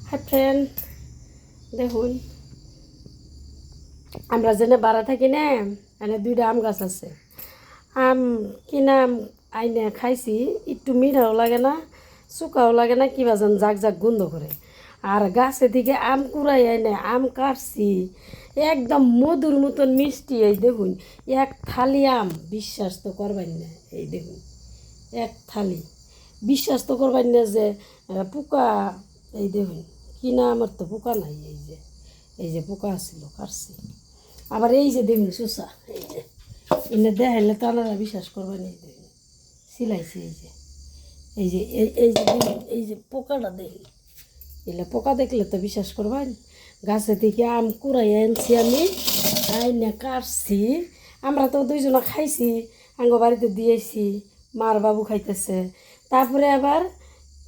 Hi friend, দেখুন আমরা যেনে বাড়া থাকি না, এনে দুইটা আম গাছ আছে। আম কিনা আম আইনে খাইছি, একটু মিঠাও লাগে না, শুকাও লাগে না, কিবা যেন জাক জাক গন্ধ করে। আর গাছে থেকে আম কুড়াই আইনে আম কাটছি, একদম মধুর মতন মিষ্টি। এই দেখুন এক থালি আম, বিশ্বাস তো করবেন না। এই দেখুন এক থালি, বিশ্বাস তো করবেন না যে পোকা। এই দেখুন কিনা আমার তো পোকা নাই, এই যে পোকা আসছিল কাটছি। আবার এই যে দেখুন শোষা, এই যে এনে দেখাইলে তো আপনারা বিশ্বাস করবেন। এই দেখুন সিলাইছি, এই যে দেখুন, এই যে পোকাটা দেখি, এলে পোকা দেখলে তো বিশ্বাস করবেন। গাছে থেকে আম কুড়াই আনছি আমি, আইনে কাটছি। আমরা তো দুইজনা খাইছি, আঙ্গ বাড়িতে দিয়েছি, মার বাবু খাইতেছে। তারপরে আবার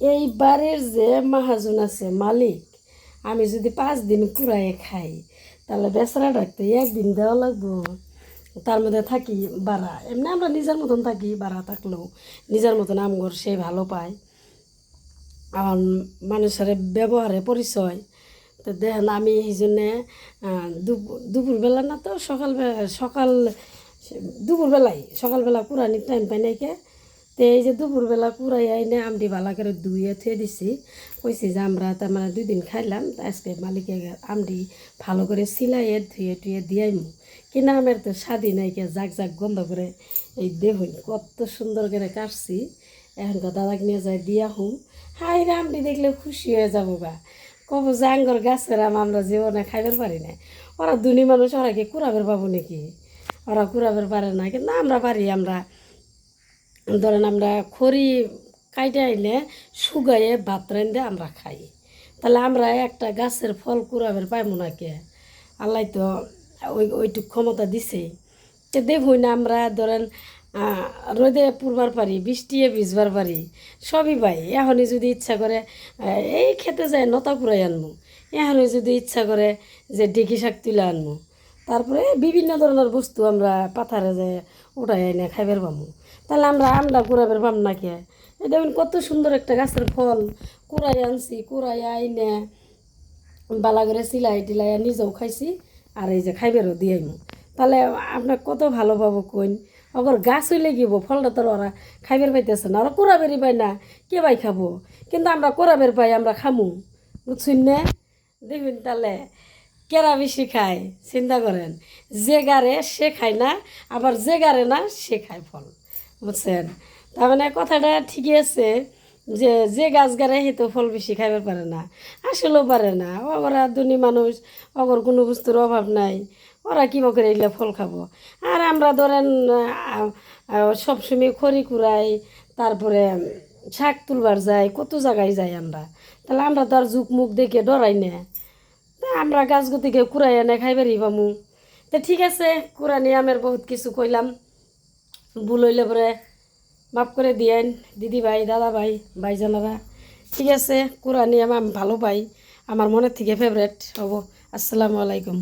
এই বাড়ির যে মাহাজন আছে মালিক, আমি যদি 5 দিন কুড়াইয়ে খাই তাহলে বেচারাটা তো একদিন দেওয়া লাগবো। তার মধ্যে থাকি বাড়া, এমনি আমরা নিজের মতন থাকি, বাড়া থাকলেও নিজের মতন আমগর সে ভালো পায়। আমার মানুষের ব্যবহারে পরিচয় তো দেখেন। আমি এই জন্যে দুপুরবেলা না তো সকাল সকালবেলা কুড়ানির টাইম পাই নাইকে। তো এই যে দুপুরবেলা কুড়াই আইনে আমটি ভালো করে ধুয়ে থুয়ে দিছি। কইছি যে আমরা তার মানে 2 দিন খাইলাম, আজকে মালিকে আমটি ভালো করে সিলাইয়ে ধুয়ে টুয়ে দিয়াইমু। কিনা আমের তো স্বাদই নাইকে, জাক জাক গন্ধ করে। এই দেখুন কত সুন্দর করে কাটছি। এখনকার দাদাকে নিয়ে যায় দিয়া হুম, হাই রে আমটি দেখলে খুশি হয়ে যাবো গা। কব যে আঙ্গর গাছের আম আমরা জীবনে খাইবার পারি না। ওরা দুনি মানুষ, ওরা কি কুড়াবের পাবো নাকি? ওরা কুড়াবের পারে না, কিন্তু আমরা পারি। আমরা ধরেন আমরা খড়ি কাইটে আইলে শুকাইয়ে ভাত রান্ধে আমরা খাই। তাহলে আমরা একটা গাছের ফল কুড়াবের পাইমু না কে? আল্লাহ তো ওইটুক ক্ষমতা দিছে। তো দেখুন না আমরা ধরেন রোদে পুড়বার পারি, বৃষ্টিয়ে ভিজবার পারি, সবই পাই। এখনই যদি ইচ্ছা করে এই খেতে যায় নতা কুড়াই আনবো, এখনই যদি ইচ্ছা করে যে ডেকি শাক তুলে আনবো। তারপরে বিভিন্ন ধরনের বস্তু আমরা পাথারে যায় উঠাই এনে খাইবার পামু। তাহলে আমরা কুড়াবের পাম না কে? এই দেখুন কত সুন্দর একটা গাছের ফল কুড়াই আনছি, কুড়াই আইনে বালা করে সিলাই টিলাই নিজেও খাইছি, আর এই যে খাইবেরও দিয়াইমু। তাহলে আপনার কত ভালো পাবো কইন। অগর গাছ হইলে গিব, ফলটা তো ওরা খাইবের পাইতেছে না, ওরা কোরাবেরই পাই না, কে ভাই খাবো? কিন্তু আমরা কোরাবের পাই, আমরা খামু, বুঝছেন না? দেখুন তাহলে কেরা বেশি খায় চিন্তা করেন। যে গারে সে খায় না, আবার যে গারে না সে খায় ফল, বুঝছেন? তার মানে কথাটা ঠিকই আছে যে যে গাছ গারে সে তো ফল বেশি খাইতে পারে না, আসলেও পারে না। ওরা ধনী মানুষ, ওগর কোনো বস্তুর অভাব নাই, ওরা কী করে এগুলো ফল খাবো। আর আমরা ধরেন সবসময় খড়ি কুড়াই, তারপরে শাক তুলবার যাই, কত জায়গায় যাই আমরা। তাহলে আমরা তো আর যুগ মুখ দেখে ডরাই না। তা আমরা গাছগুতিকে কুড়াই এনে খাইবারই পামু। তো ঠিক আছে, কুড়ানি আমের বহুত কিছু কইলাম, ভুল হইলে পরে মাফ করে দিয়েন দিদি ভাই, দাদা ভাই, ভাইজানারা। ঠিক আছে, কুরআনি আমি ভালো পাই, আমার মনের থেকে ফেভারেট হব। আসসালামু আলাইকুম।